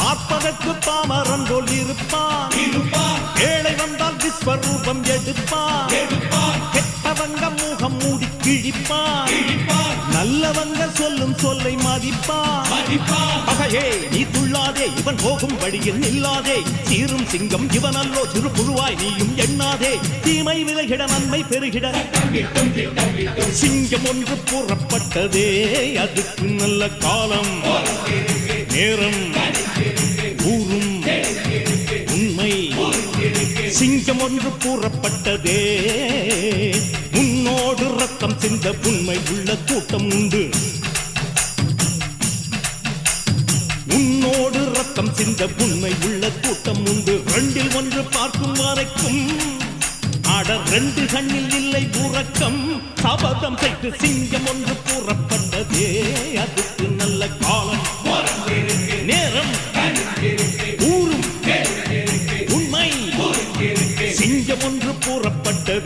பார்ப்பதற்கு பாமரன் போல் இருப்பான். ஏழை வந்தால் விஸ்வரூபம் எடுப்பான். கெட்டவங்க முகம் மூடி கிழிப்பான். நல்லவங்க சொல்லும் சொல்லை மதிப்பான். பகையே நீ துள்ளாதே, இவன் போகும் வழியில் நில்லாதே. சீரும் சிங்கம் இவன் அல்லோ, சிறு புழுவாய் நீயும் எண்ணாதே. தீமை விலகிட நன்மை பெருகிட சிங்கம் ஒன்று கூறப்பட்டதே. அதுக்கு நல்ல காலம் நேரம் ஊரும் உண்மை. சிங்கம் ஒன்று கூறப்பட்டதே. உன்னோடு ரத்தம் சிந்த உண்மை உள்ள கூட்டம் உண்டு. உன்னோடு ரத்தம் சிந்த உண்மை உள்ள கூட்டம் உண்டு. ரெண்டில் ஒன்று பார்க்கும் வரைக்கும் ஆட ரெண்டு கண்ணில் இல்லை உறக்கம். சபதம் செய்து சிங்கம் ஒன்று கூறப்பட்டதே. அதுக்கு நல்ல காலம் நேரம் ஊரும் உண்மை. சிங்கம் ஒன்று கூறப்பட்டதே.